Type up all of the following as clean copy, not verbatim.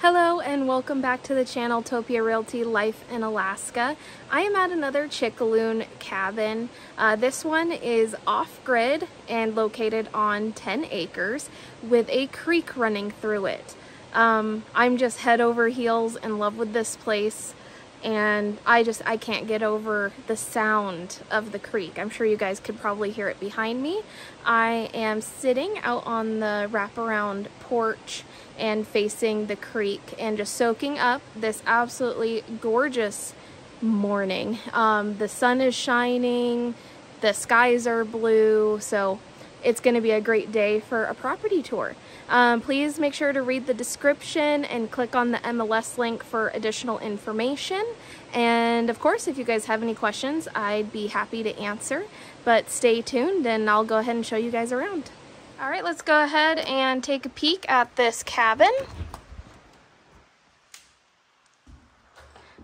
Hello and welcome back to the channel Topia Realty Life in Alaska. I am at another Chickaloon cabin. This one is off-grid and located on 10 acres with a creek running through it. I'm just head over heels in love with this place, and I can't get over the sound of the creek. I'm sure you guys could probably hear it behind me. I am sitting out on the wraparound porch and facing the creek and just soaking up this absolutely gorgeous morning. The sun is shining, the skies are blue, so it's going to be a great day for a property tour. Please make sure to read the description and click on the MLS link for additional information. And of course, if you guys have any questions, I'd be happy to answer. But stay tuned and I'll go ahead and show you guys around. All right, let's go ahead and take a peek at this cabin.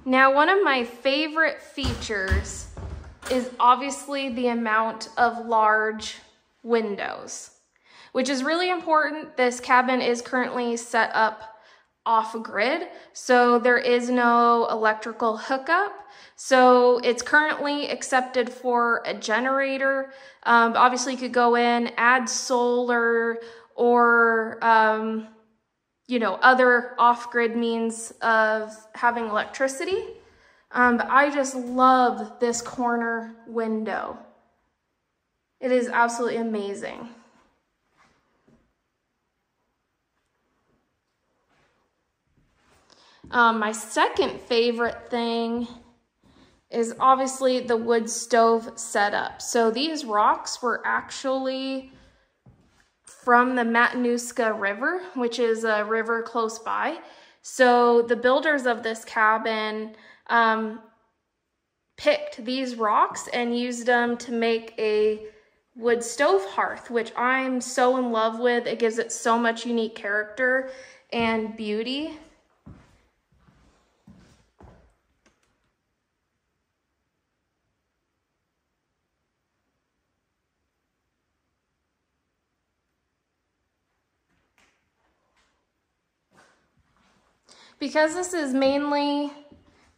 Now, one of my favorite features is obviously the amount of large windows, which is really important. This cabin is currently set up off-grid, so there is no electrical hookup. So it's currently accepted for a generator. Obviously you could go in, add solar or, other off-grid means of having electricity. But I just love this corner window. It is absolutely amazing. My second favorite thing is obviously the wood stove setup. So these rocks were actually from the Matanuska River, which is a river close by. So the builders of this cabin picked these rocks and used them to make a wood stove hearth, which I'm so in love with. It gives it so much unique character and beauty. Because this has mainly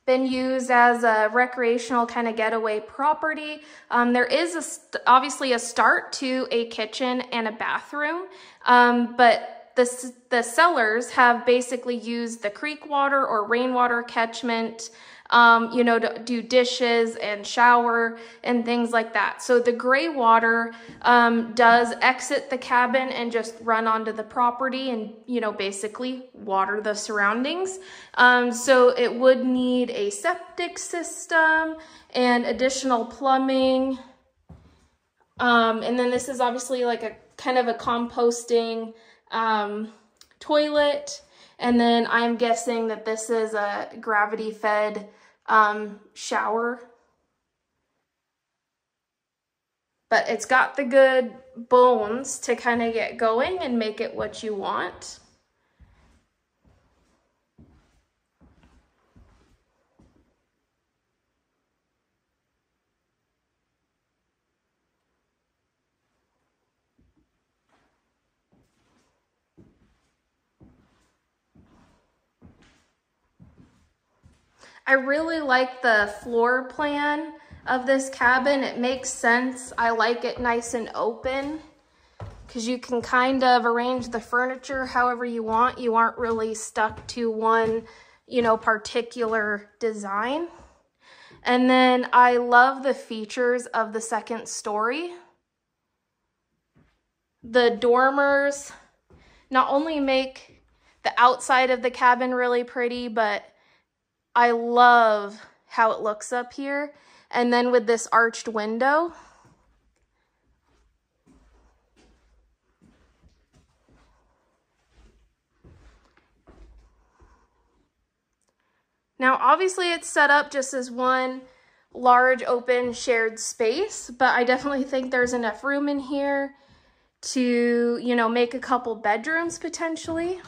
been used as a recreational kind of getaway property, there is obviously a start to a kitchen and a bathroom, but the sellers have basically used the creek water or rainwater catchment to do dishes and shower and things like that. So the gray water does exit the cabin and just run onto the property and, basically water the surroundings. So it would need a septic system and additional plumbing. And then this is obviously like a kind of a composting toilet. And then I'm guessing that this is a gravity-fed shower. But it's got the good bones to kind of get going and make it what you want. I really like the floor plan of this cabin. It makes sense. I like it nice and open because you can kind of arrange the furniture however you want. You aren't really stuck to one, particular design. And then I love the features of the second story. The dormers not only make the outside of the cabin really pretty, but I love how it looks up here. And then with this arched window. Now, obviously it's set up just as one large open shared space, but I definitely think there's enough room in here to, make a couple bedrooms potentially.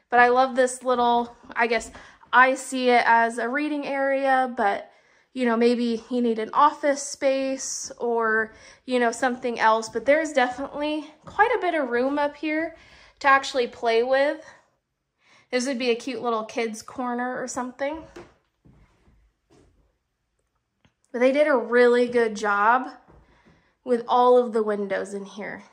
But I love this little, I guess, I see it as a reading area, but, maybe you need an office space or, something else. But there's definitely quite a bit of room up here to actually play with. This would be a cute little kids corner or something. But they did a really good job with all of the windows in here.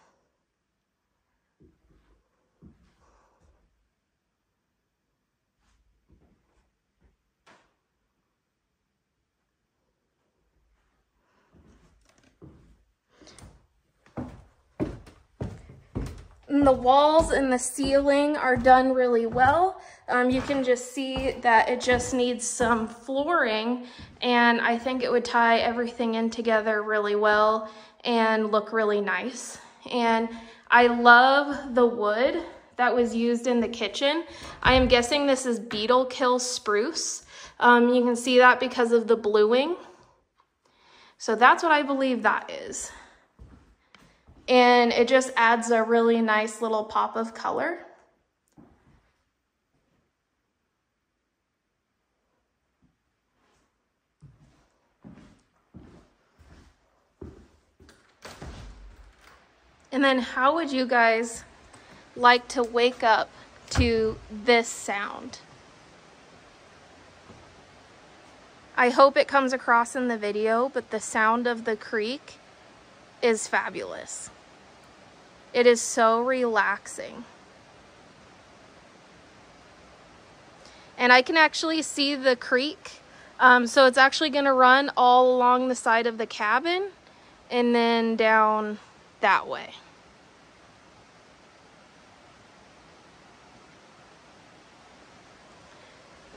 And the walls and the ceiling are done really well. You can just see that it just needs some flooring, and I think it would tie everything in together really well and look really nice. And I love the wood that was used in the kitchen. I am guessing this is beetle kill spruce. You can see that because of the bluing. So that's what I believe that is. And it just adds a really nice little pop of color. And then how would you guys like to wake up to this sound? I hope it comes across in the video, but the sound of the creek is fabulous. It is so relaxing. And I can actually see the creek. So it's actually gonna run all along the side of the cabin and then down that way.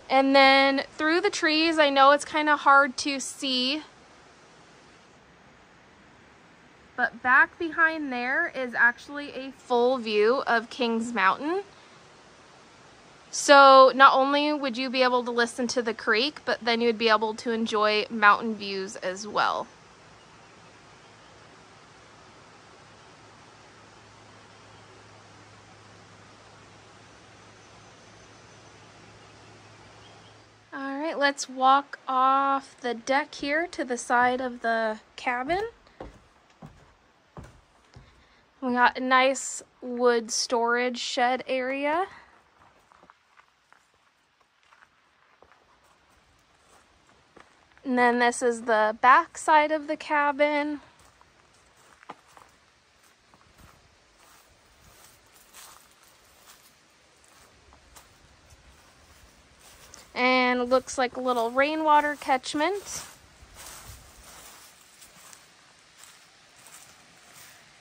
And then through the trees, I know it's kind of hard to see, but back behind there is actually a full view of Kings Mountain. So not only would you be able to listen to the creek, but then you'd be able to enjoy mountain views as well. All right, let's walk off the deck here to the side of the cabin. We got a nice wood storage shed area. And then this is the back side of the cabin. And it looks like a little rainwater catchment.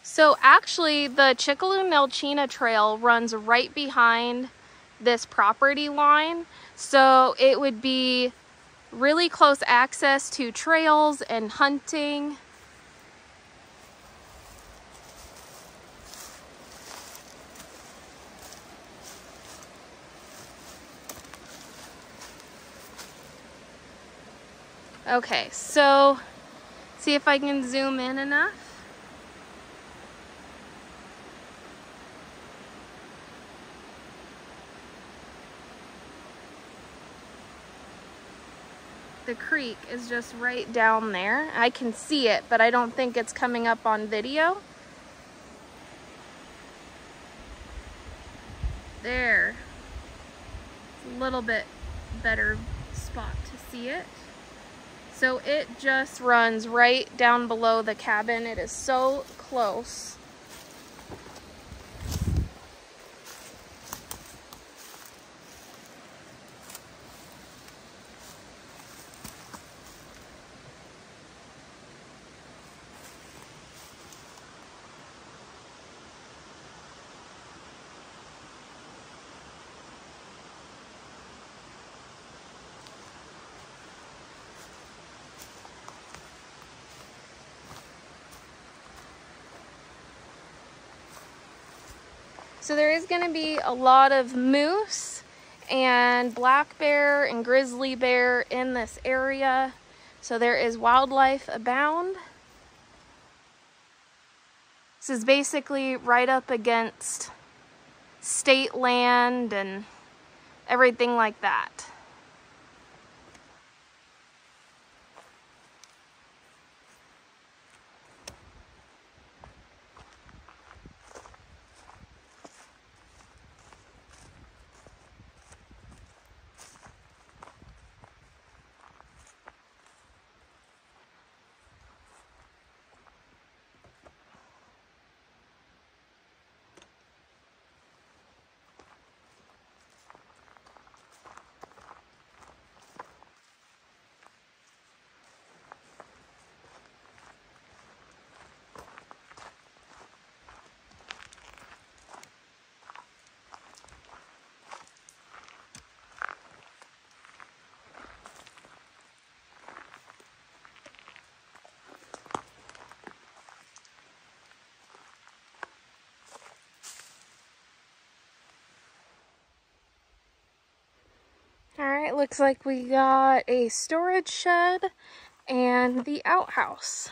So actually the Chickaloon-Nelchina Trail runs right behind this property line. So it would be really close access to trails and hunting. Okay, so see if I can zoom in enough. The creek is just right down there. I can see it, but I don't think it's coming up on video. There. It's a little bit better spot to see it. So it just runs right down below the cabin. It is so close. So there is going to be a lot of moose and black bear and grizzly bear in this area. So there is wildlife abound. This is basically right up against state land and everything like that. All right, looks like we got a storage shed and the outhouse.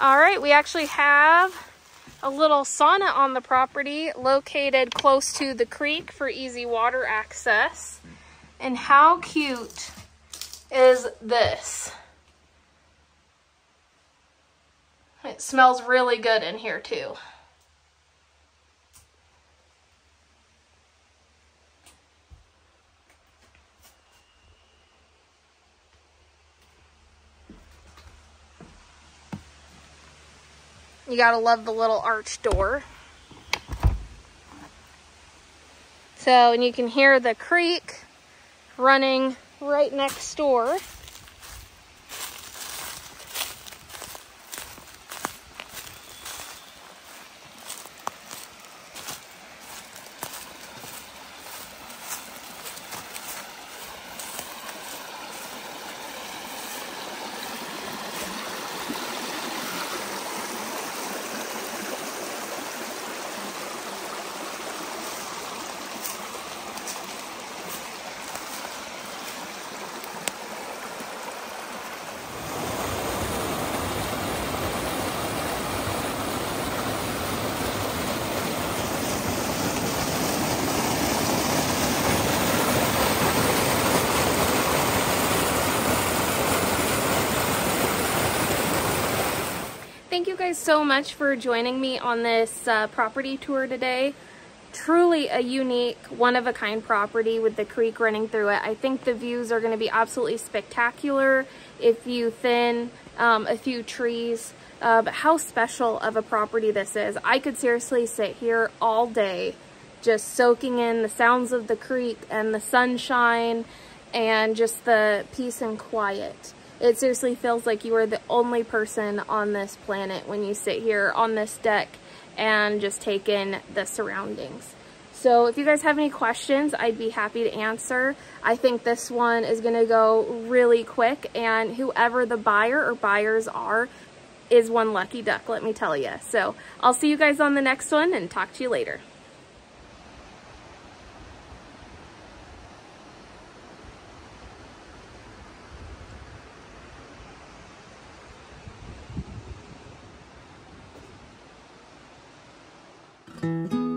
All right, we actually have a little sauna on the property located close to the creek for easy water access. And how cute is this? It smells really good in here too. You gotta love the little arch door. So, and you can hear the creek running right next door. Thank you guys so much for joining me on this property tour today. Truly a unique, one-of-a-kind property with the creek running through it. I think the views are going to be absolutely spectacular if you thin a few trees. But how special of a property this is. I could seriously sit here all day just soaking in the sounds of the creek and the sunshine and just the peace and quiet. It seriously feels like you are the only person on this planet when you sit here on this deck and just take in the surroundings. So if you guys have any questions, I'd be happy to answer. I think this one is going to go really quick, and whoever the buyer or buyers are is one lucky duck, let me tell you. So I'll see you guys on the next one and talk to you later. Thank you.